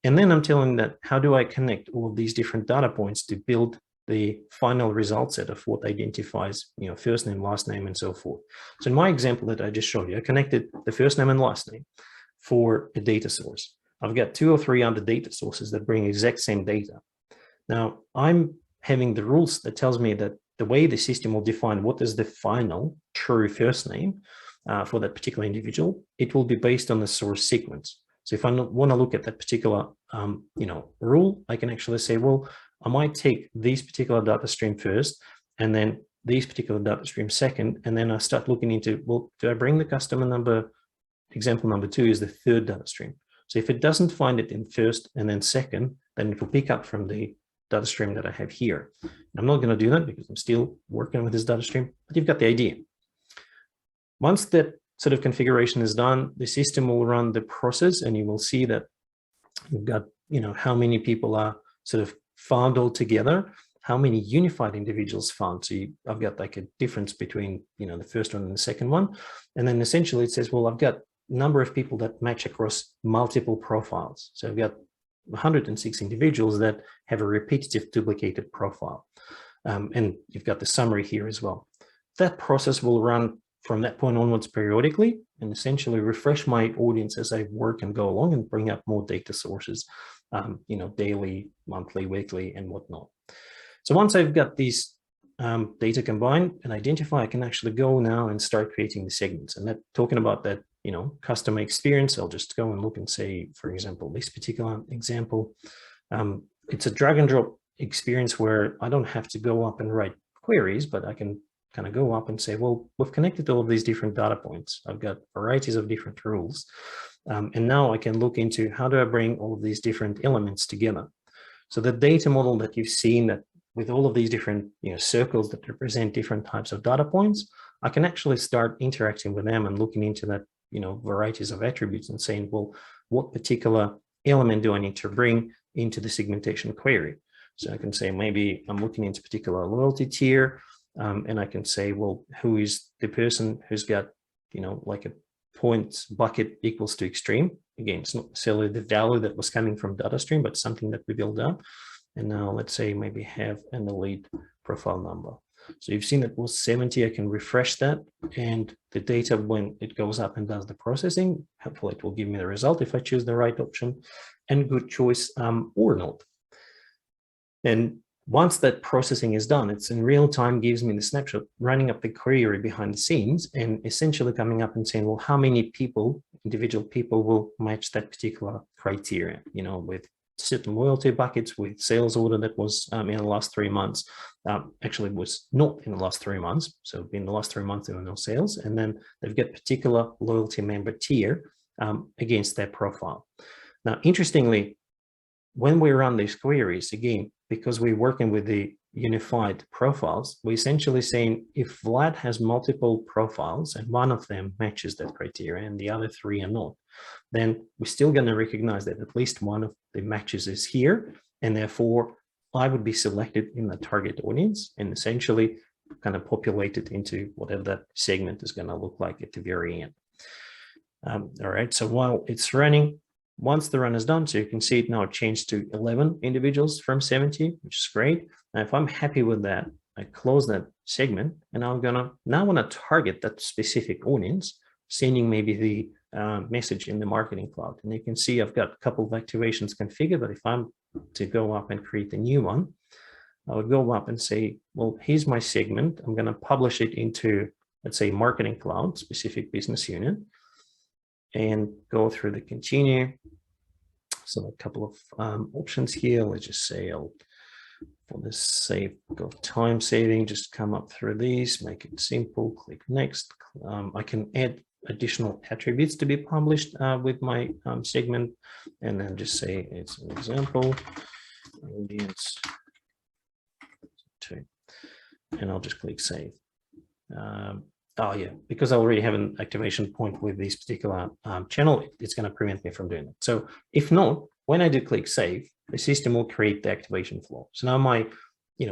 And then I'm telling that how do I connect all of these different data points to build the final result set of what identifies, first name, last name, and so forth. So in my example that I just showed you, I connected the first name and last name for a data source. I've got 2 or 3 other data sources that bring exact same data. Now I'm having the rules that tells me that the way the system will define what is the final true first name for that particular individual, it will be based on the source sequence. So if I want to look at that particular, rule, I can actually say, well, I might take these particular data stream first, and then these particular data stream second, and then I start looking into, well, do I bring the customer number, example number 2 is the third data stream. So if it doesn't find it in first and then second, then it will pick up from the data stream that I have here. I'm not going to do that because I'm still working with this data stream, but you've got the idea. Once that sort of configuration is done, the system will run the process, and you will see that you've got, how many people are sort of found all together, how many unified individuals found. So I've got like a difference between, the first one and the second one. And then essentially it says, well, I've got a number of people that match across multiple profiles. So I've got 106 individuals that have a repetitive duplicated profile. And you've got the summary here as well. That process will run from that point onwards periodically and essentially refresh my audience as I work and go along and bring up more data sources, daily, monthly, weekly, and whatnot. So once I've got these data combined and identify, I can actually go now and start creating the segments. And that, talking about that, customer experience, I'll just go and look and say, for example, this particular example, it's a drag and drop experience where I don't have to go up and write queries, but I can kind of go up and say, well, we've connected all of these different data points. I've got varieties of different rules. And now I can look into how do I bring all of these different elements together. So the data model that you've seen, that with all of these different circles that represent different types of data points, I can actually start interacting with them and looking into that, varieties of attributes and saying, well, what particular element do I need to bring into the segmentation query? So I can say, maybe I'm looking into particular loyalty tier, and I can say, well, who is the person who's got, like a points bucket equals to extreme. Again, it's not necessarily the value that was coming from data stream, but something that we build up. And now let's say maybe have an elite profile number. So you've seen that was 70. I can refresh that, and the data, when it goes up and does the processing, hopefully it will give me the result if I choose the right option, and good choice or not. And once that processing is done, it's in real time, gives me the snapshot, running up the query behind the scenes and essentially coming up and saying, well, how many people, individual people, will match that particular criteria, with certain loyalty buckets, with sales order that was in the last 3 months, actually was not in the last 3 months. So in the last 3 months, there were no sales. And then they've got particular loyalty member tier against their profile. Now, interestingly, when we run these queries, again, because we're working with the unified profiles, we're essentially saying if Vlad has multiple profiles and one of them matches that criteria and the other 3 are not, then we're still going to recognize that at least one of the matches is here, and therefore I would be selected in the target audience and essentially kind of populated into whatever that segment is going to look like at the very end. All right, so while it's running, once the run is done, so you can see it now changed to 11 individuals from 70, which is great. Now, if I'm happy with that, I close that segment, and I'm gonna now want to target that specific audience, sending maybe the message in the Marketing Cloud. And you can see I've got a couple of activations configured, but if I'm to go up and create a new one, I would go up and say, well, here's my segment. I'm going to publish it into, let's say, Marketing Cloud, specific business unit, and go through the continue. So a couple of options here. Let's just say for this sake of time saving, just come up through these, make it simple, click next. I can add additional attributes to be published with my segment, and then just say it's an example, audience 2, and I'll just click save. Oh yeah, because I already have an activation point with this particular channel, it's going to prevent me from doing that. So if not, when I do click save, the system will create the activation flow. So now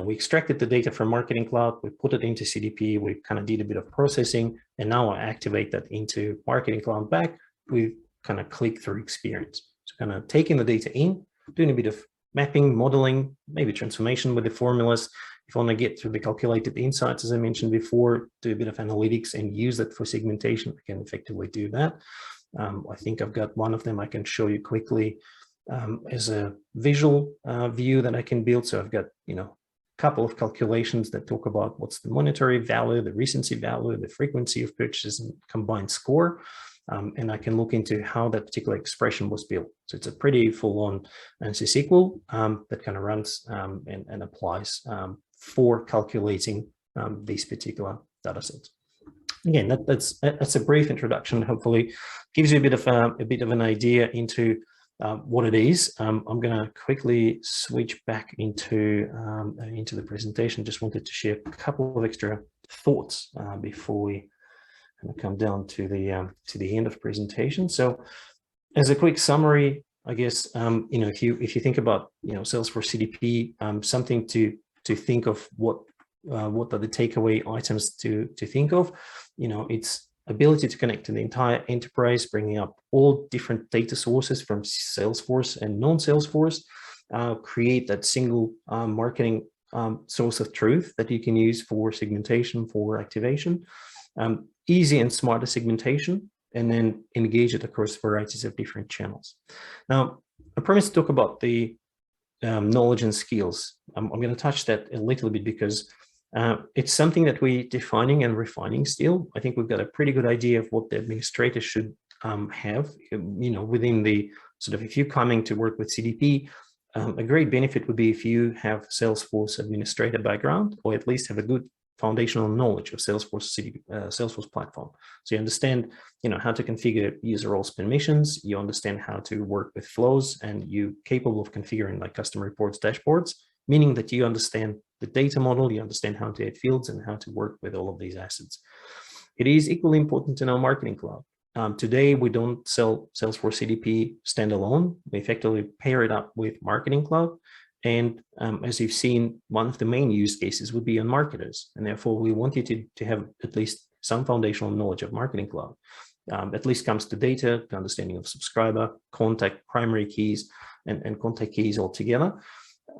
we extracted the data from Marketing Cloud, we put it into CDP, we kind of did a bit of processing, and now I activate that into Marketing Cloud back with kind of click-through experience. So kind of taking the data in, doing a bit of mapping, modeling, maybe transformation with the formulas. If I want to get through the calculated insights, as I mentioned before, do a bit of analytics and use that for segmentation, I can effectively do that. I think I've got one of them I can show you quickly as a visual view that I can build. So I've got, a couple of calculations that talk about what's the monetary value, the recency value, the frequency of purchases, and combined score. And I can look into how that particular expression was built. So it's a pretty full-on ANSYS SQL that kind of runs and applies for calculating these particular data sets. Again, that's a brief introduction. Hopefully, gives you a bit of an idea into what it is. I'm going to quickly switch back into the presentation. Just wanted to share a couple of extra thoughts before we come down to the end of the presentation. So, as a quick summary, I guess if you think about Salesforce CDP, something to think of what are the takeaway items to think of. It's ability to connect to the entire enterprise, bringing up all different data sources from Salesforce and non-Salesforce, create that single marketing source of truth that you can use for segmentation, for activation, easy and smarter segmentation, and then engage it across varieties of different channels. Now, I promised to talk about the knowledge and skills. I'm going to touch that a little bit because it's something that we're defining and refining still. I think we've got a pretty good idea of what the administrator should have, within the sort of, if you're coming to work with CDP, a great benefit would be if you have Salesforce administrator background, or at least have a good foundational knowledge of Salesforce Salesforce platform. So you understand, how to configure user roles permissions, you understand how to work with flows, and you're capable of configuring like custom reports, dashboards, meaning that you understand the data model, you understand how to add fields and how to work with all of these assets. It is equally important to know Marketing Cloud. Today, we don't sell Salesforce CDP standalone. We effectively pair it up with Marketing Cloud. And as you've seen, one of the main use cases would be on marketers. And therefore, we want you to have at least some foundational knowledge of Marketing Cloud. At least comes to data, to understanding of subscriber, contact, primary keys, and contact keys altogether.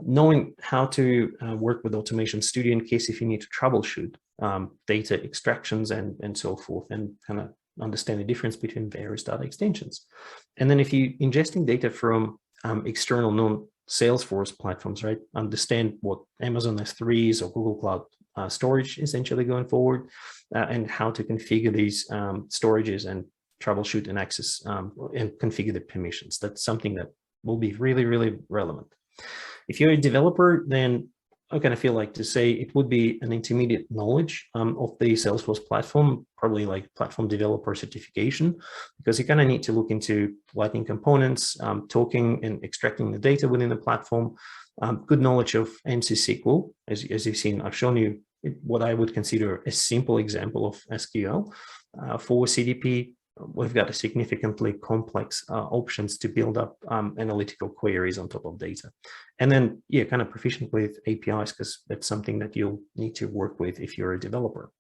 Knowing how to work with Automation Studio in case if you need to troubleshoot data extractions and so forth, and kind of understand the difference between various data extensions. And then if you're ingesting data from external non-Salesforce platforms, right, understand what Amazon S3s or Google Cloud storage essentially going forward, and how to configure these storages and troubleshoot and access and configure the permissions. That's something that will be really, really relevant. If you're a developer, then I kind of feel like to say it would be an intermediate knowledge of the Salesforce platform, probably like platform developer certification, because you kind of need to look into Lightning components, talking and extracting the data within the platform, good knowledge of MC SQL. As you've seen, I've shown you what I would consider a simple example of SQL. For CDP, we've got a significantly complex options to build up analytical queries on top of data. And then, yeah, kind of proficient with APIs, because that's something that you'll need to work with if you're a developer.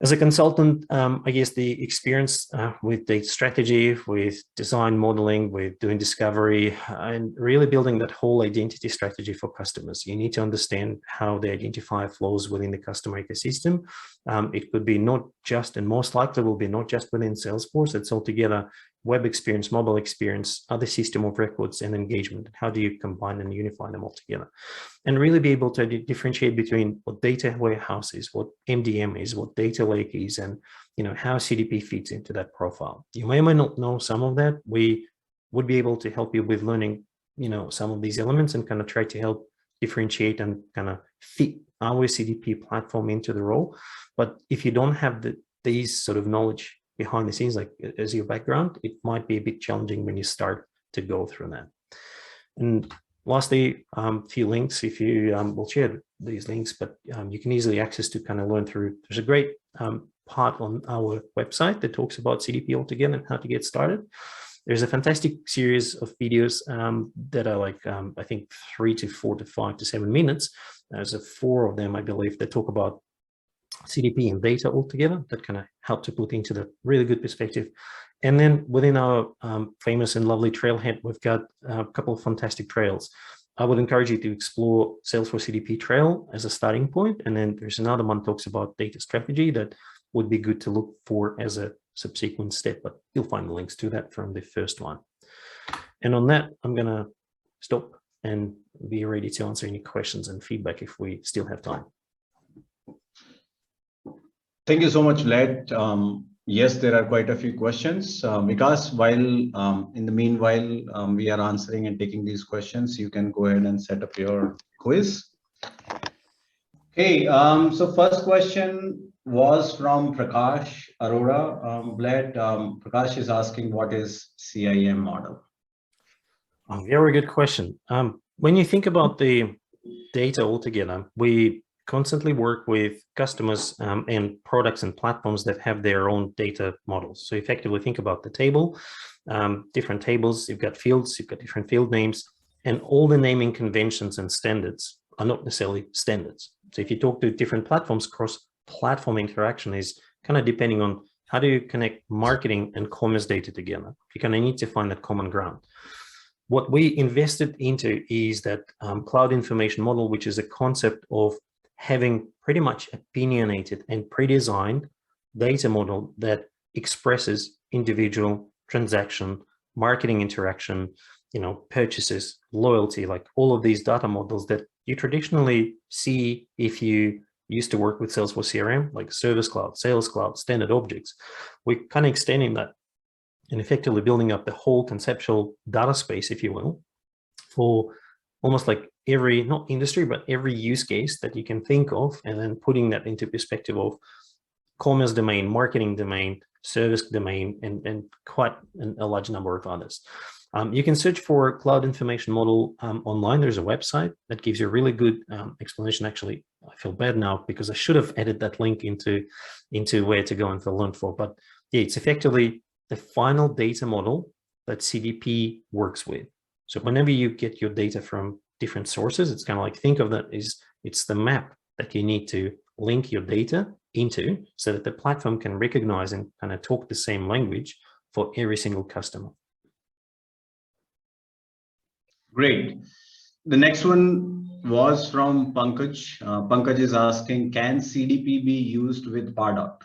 As a consultant, I guess the experience with data strategy, with design modeling, with doing discovery, and really building that whole identity strategy for customers. You need to understand how they identify flows within the customer ecosystem. It could be not just, and most likely will be not just within Salesforce, it's altogether web experience, mobile experience, other system of records and engagement. How do you combine and unify them all together? And really be able to differentiate between what data warehouse is, what MDM is, what data lake is, and how CDP fits into that profile. You may or may not know some of that. We would be able to help you with learning, some of these elements and kind of try to help differentiate and kind of fit our CDP platform into the role. But if you don't have these sort of knowledge behind the scenes, like as your background, it might be a bit challenging when you start to go through that. And lastly, a few links, if you will share these links, but you can easily access to kind of learn through. There's a great part on our website that talks about CDP altogether and how to get started. There's a fantastic series of videos that are like, I think 3 to 4 to 5 to 7 minutes. There's 4 of them, I believe, that talk about CDP and data altogether, that kind of help to put into the really good perspective. And then within our famous and lovely trailhead, we've got a couple of fantastic trails. I would encourage you to explore Salesforce CDP trail as a starting point. And then there's another one that talks about data strategy that would be good to look for as a subsequent step, but you'll find the links to that from the first one. And on that, I'm going to stop and be ready to answer any questions and feedback if we still have time. Thank you so much, Led. Yes, there are quite a few questions. Vikas, while in the meanwhile, we are answering and taking these questions, you can go ahead and set up your quiz. Okay, so first question was from Prakash Arora. Led, Prakash is asking, what is CIM model? A very good question. When you think about the data altogether, we constantly work with customers and products and platforms that have their own data models. So effectively think about the table, different tables, you've got fields, you've got different field names, and all the naming conventions and standards are not necessarily standards. So if you talk to different platforms, cross-platform interaction is kind of depending on how do you connect marketing and commerce data together. You kind of need to find that common ground. What we invested into is that cloud information model, which is a concept of having pretty much opinionated and pre-designed data model that expresses individual transaction, marketing interaction, purchases, loyalty, like all of these data models that you traditionally see if you used to work with Salesforce CRM, like Service Cloud, Sales Cloud, standard objects. We're kind of extending that and effectively building up the whole conceptual data space, if you will, for almost like every, not industry, but every use case that you can think of, and then putting that into perspective of commerce domain, marketing domain, service domain, and quite a large number of others. You can search for cloud information model online. There's a website that gives you a really good explanation. Actually, I feel bad now because I should have added that link into where to go and to learn for. But yeah, it's effectively the final data model that CDP works with. So whenever you get your data from different sources, it's kind of like, think of that as it's the map that you need to link your data into so that the platform can recognize and kind of talk the same language for every single customer. Great. The next one was from Pankaj. Pankaj is asking, can CDP be used with Pardot?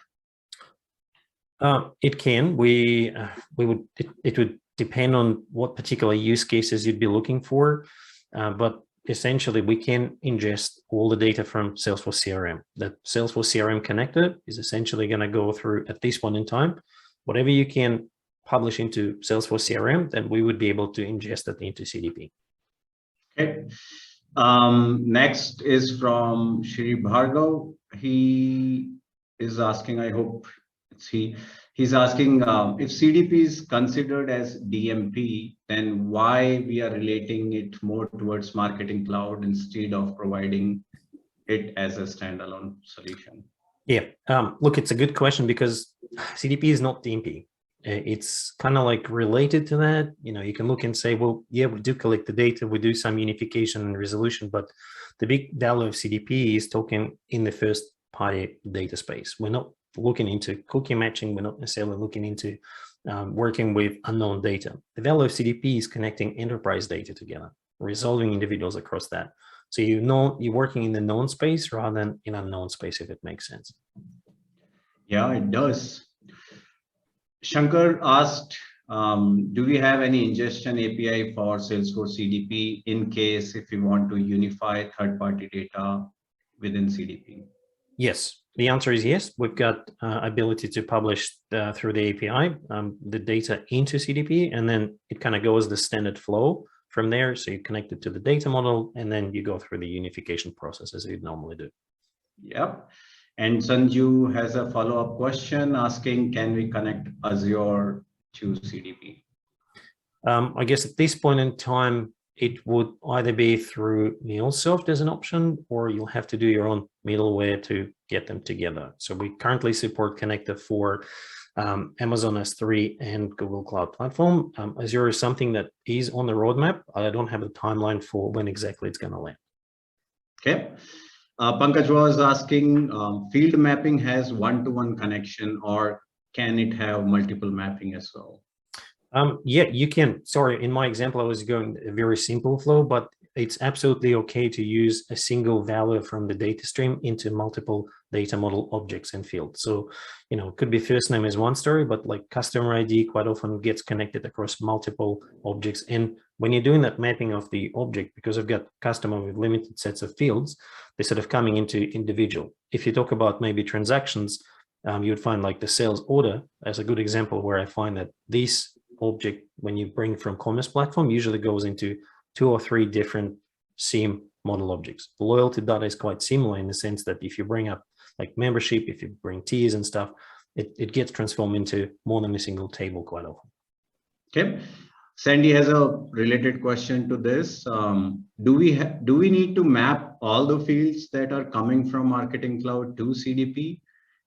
It can. It would depend on what particular use cases you'd be looking for, but essentially we can ingest all the data from Salesforce CRM. The Salesforce CRM connector is essentially going to go through, at this point in time, whatever you can publish into Salesforce CRM, then we would be able to ingest it into CDP. Okay. Next is from Shri Bhargav. He is asking, I hope it's he's asking if CDP is considered as DMP, then why we are relating it more towards Marketing Cloud instead of providing it as a standalone solution? Yeah, look, it's a good question because CDP is not DMP. It's kind of like related to that. You can look and say, well, yeah, we do collect the data, we do some unification and resolution, but the big value of CDP is talking in the first party data space. We're not looking into cookie matching. We're not necessarily looking into working with unknown data. The value of CDP is connecting enterprise data together, resolving individuals across that. So you're working in the known space rather than in unknown space, if it makes sense. Yeah, it does. Shankar asked, do we have any ingestion API for Salesforce CDP in case if we want to unify third-party data within CDP? Yes, the answer is yes. We've got ability to publish through the API the data into CDP, and then it kind of goes the standard flow from there. So you connect it to the data model, and then you go through the unification process as you'd normally do. Yep. And Sanju has a follow-up question asking, can we connect Azure to CDP? I guess at this point in time, it would either be through MuleSoft as an option, or you'll have to do your own middleware to get them together. So we currently support connector for Amazon S3 and Google Cloud Platform. Azure is something that is on the roadmap. I don't have a timeline for when exactly it's going to land. Okay. Pankaj was asking, field mapping has one-to-one connection, or can it have multiple mapping as well? Yeah, you can. Sorry, in my example, I was going a very simple flow, but it's absolutely okay to use a single value from the data stream into multiple data model objects and fields. So, it could be first name is one story, but like customer ID quite often gets connected across multiple objects. And when you're doing that mapping of the object, because I've got customer with limited sets of fields, they're sort of coming into individual. If you talk about maybe transactions, you would find like the sales order as a good example where I find that this object, when you bring from commerce platform, usually goes into 2 or 3 different SIEM model objects. The loyalty data is quite similar in the sense that if you bring up like membership, if you bring tiers and stuff, it gets transformed into more than a single table quite often. Okay. Sandy has a related question to this. Do we need to map all the fields that are coming from Marketing Cloud to CDP,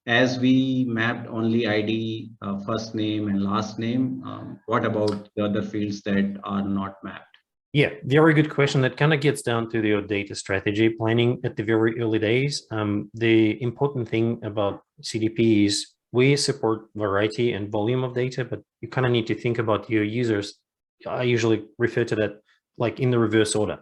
as we mapped only ID, first name and last name? What about the other fields that are not mapped? Yeah, very good question. That kind of gets down to your data strategy planning at the very early days. The important thing about CDP is we support variety and volume of data, but you kind of need to think about your users. I usually refer to that like in the reverse order.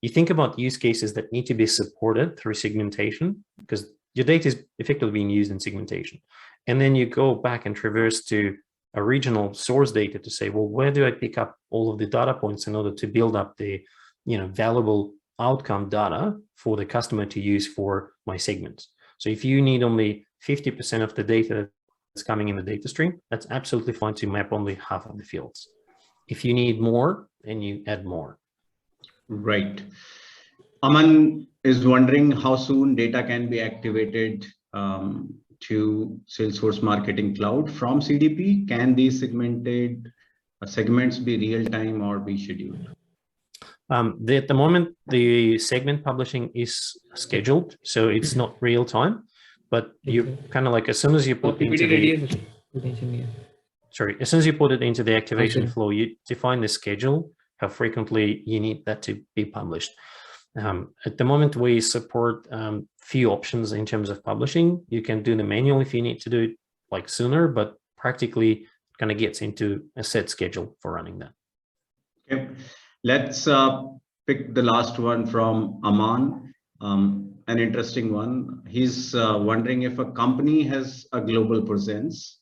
You think about use cases that need to be supported through segmentation, because your data is effectively being used in segmentation. And then you go back and traverse to a regional source data to say, well, where do I pick up all of the data points in order to build up the, valuable outcome data for the customer to use for my segments? So if you need only 50% of the data that's coming in the data stream, that's absolutely fine to map only half of the fields. If you need more, then you add more. Right. Aman is wondering how soon data can be activated to Salesforce Marketing Cloud from CDP. Can these segments be real-time or be scheduled? At the moment, the segment publishing is scheduled, so it's not real time, but you kind of like, as soon as you put into the, as soon as you put it into the activation flow, you define the schedule, how frequently you need that to be published. At the moment, we support few options in terms of publishing. You can do the manual if you need to do it like sooner, but practically kind of gets into a set schedule for running that. Okay, let's pick the last one from Aman. An interesting one. He's wondering if a company has a global presence,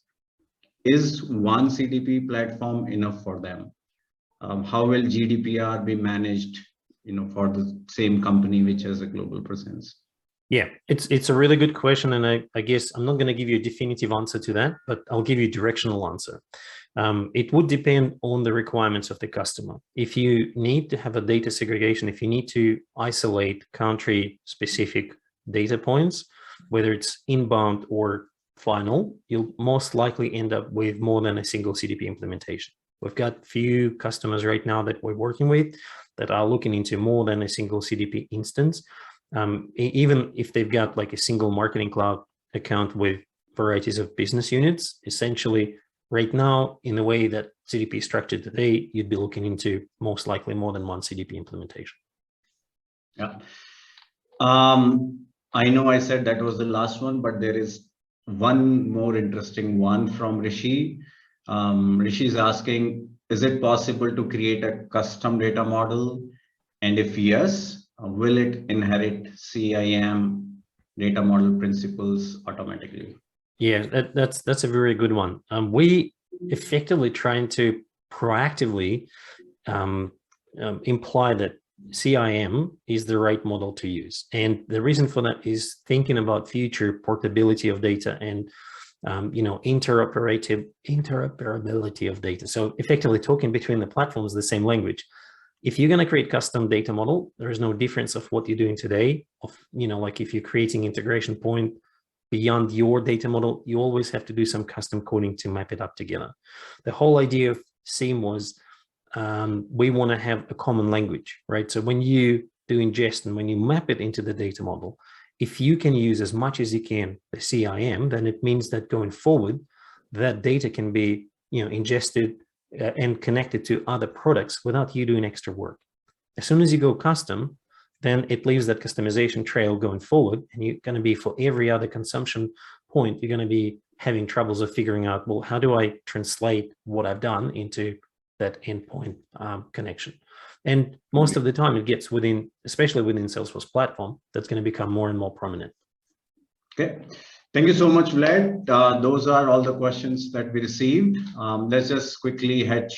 is one CDP platform enough for them? How will GDPR be managed, for the same company which has a global presence? Yeah, it's a really good question, and I guess I'm not going to give you a definitive answer to that, but I'll give you a directional answer. It would depend on the requirements of the customer. If you need to have a data segregation, if you need to isolate country-specific data points, whether it's inbound or final, you'll most likely end up with more than a single CDP implementation. We've got few customers right now that we're working with that are looking into more than a single CDP instance. Even if they've got like a single Marketing Cloud account with varieties of business units, essentially right now, in the way that CDP is structured today, you'd be looking into most likely more than one CDP implementation. Yeah. I know I said that was the last one, but there is one more interesting one from Rishi. Rishi is asking, is it possible to create a custom data model? And if yes, will it inherit CIM data model principles automatically? Yeah, that's a very good one. We effectively trying to proactively imply that CIM is the right model to use. And the reason for that is thinking about future portability of data and interoperability of data. So effectively talking between the platforms the same language. If you're going to create custom data model, there is no difference of what you're doing today. Like if you're creating integration point beyond your data model, you always have to do some custom coding to map it up together. The whole idea of CIM was we want to have a common language, right? So when you do ingest and when you map it into the data model, if you can use as much as you can the CIM, then it means that going forward, that data can be ingested and connected to other products without you doing extra work. As soon as you go custom, then it leaves that customization trail going forward, and you're going to be, for every other consumption point, you're going to be having troubles of figuring out, well, how do I translate what I've done into that endpoint connection? And most of the time it gets within, especially within Salesforce platform, that's going to become more and more prominent. Okay. Thank you so much, Vlad. Those are all the questions that we received. Let's just quickly head